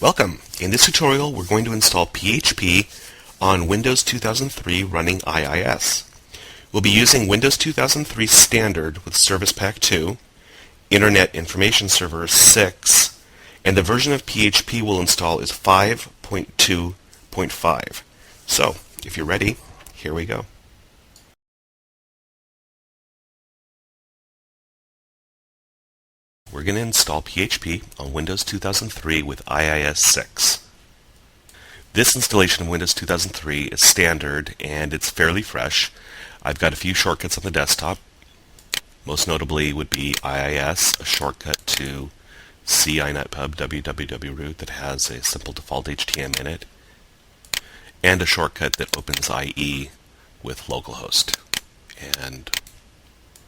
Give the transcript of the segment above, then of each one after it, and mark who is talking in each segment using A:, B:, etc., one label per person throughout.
A: Welcome! In this tutorial we're going to install PHP on Windows 2003 running IIS. We'll be using Windows 2003 Standard with Service Pack 2, Internet Information Server 6, and the version of PHP we'll install is 5.2.5. So, if you're ready, here we go. We're going to install PHP on Windows 2003 with IIS 6. This installation of Windows 2003 is standard and it's fairly fresh. I've got a few shortcuts on the desktop. Most notably would be IIS, a shortcut to CINetpub www that has a simple default HTML in it, and a shortcut that opens IE with localhost. And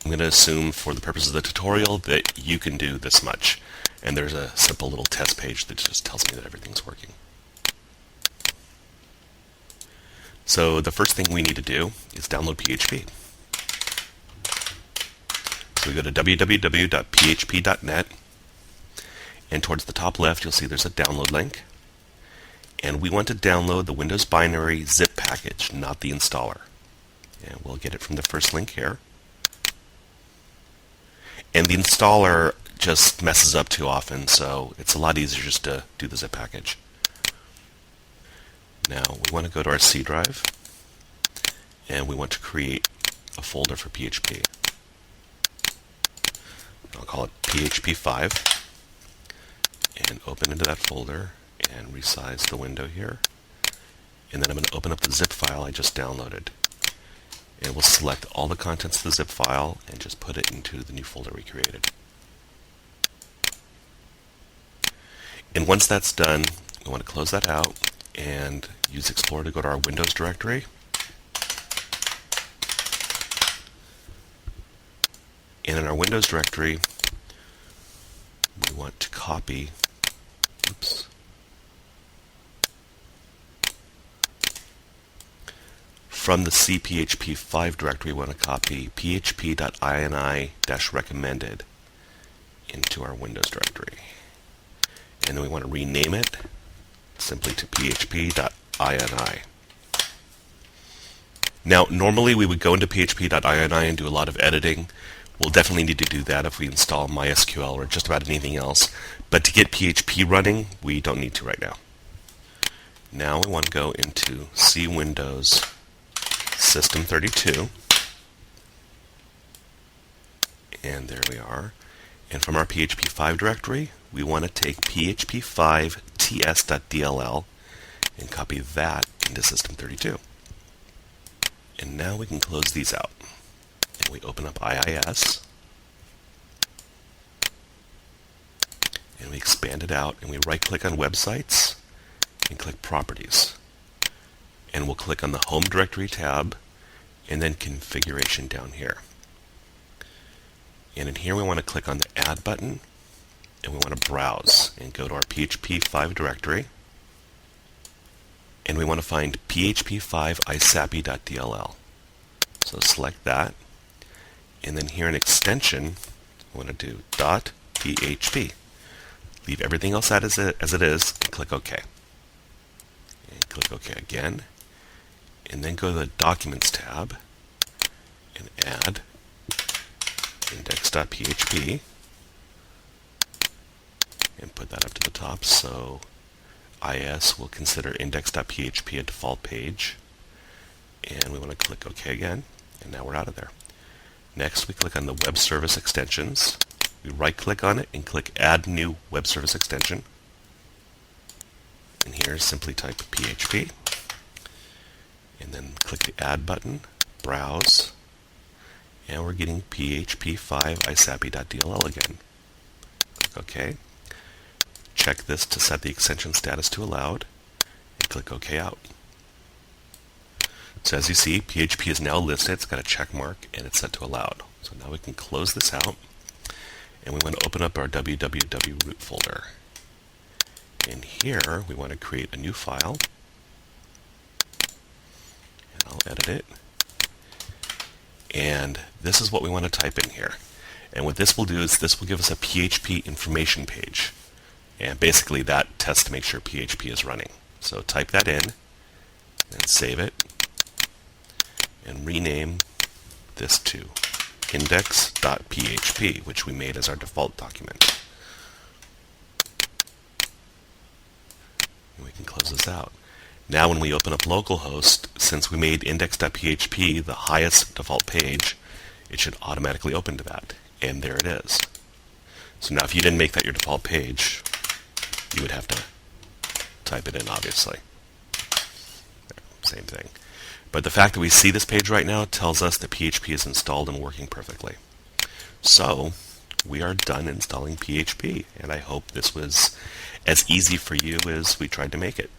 A: I'm going to assume for the purpose of the tutorial that you can do this much. And there's a simple little test page that just tells me that everything's working. So the first thing we need to do is download PHP. So we go to www.php.net, and towards the top left you'll see there's a download link. And we want to download the Windows binary zip package, not the installer. And we'll get it from the first link here. And the installer just messes up too often, so it's a lot easier just to do the zip package. Now we want to go to our C drive, and we want to create a folder for PHP. I'll call it php5, and open into that folder and resize the window here. And then I'm going to open up the zip file I just downloaded. And we'll select all the contents of the zip file and just put it into the new folder we created. And once that's done, we want to close that out and use Explorer to go to our Windows directory. And in our Windows directory, we want to copy, from the cphp5 directory, we want to copy php.ini-recommended into our Windows directory. And then we want to rename it simply to php.ini. Now, normally we would go into php.ini and do a lot of editing. We'll definitely need to do that if we install MySQL or just about anything else. But to get PHP running, we don't need to right now. Now we want to go into C Windows System 32, and there we are. And from our php5 directory, we want to take php5ts.dll and copy that into System 32. And now we can close these out. And we open up IIS, and we expand it out, and we right-click on Websites and click Properties. And we'll click on the Home Directory tab and then Configuration down here. And in here we want to click on the Add button, and we want to browse and go to our php5 directory, and we want to find php5isapi.dll. So select that, and then here in Extension we want to do .php. Leave everything else as it is and click OK. And click OK again. And then go to the Documents tab and add index.php and put that up to the top, so IIS will consider index.php a default page. And we want to click OK again, and now we're out of there. Next we click on the Web Service Extensions. We right click on it and click Add New Web Service Extension. And here simply type PHP. And then click the Add button, browse, and we're getting php5isapi.dll again. Click OK. Check this to set the extension status to allowed, and click OK out. So as you see, PHP is now listed, it's got a check mark, and it's set to allowed. So now we can close this out, and we want to open up our www root folder. And here we want to create a new file. I'll edit it. And this is what we want to type in here. And what this will do is this will give us a PHP information page. And basically that tests to make sure PHP is running. So type that in and save it and rename this to index.php, which we made as our default document. And we can close this out. Now when we open up localhost, since we made index.php the highest default page, it should automatically open to that. And there it is. So now if you didn't make that your default page, you would have to type it in, obviously. Same thing. But the fact that we see this page right now tells us that PHP is installed and working perfectly. So we are done installing PHP, and I hope this was as easy for you as we tried to make it.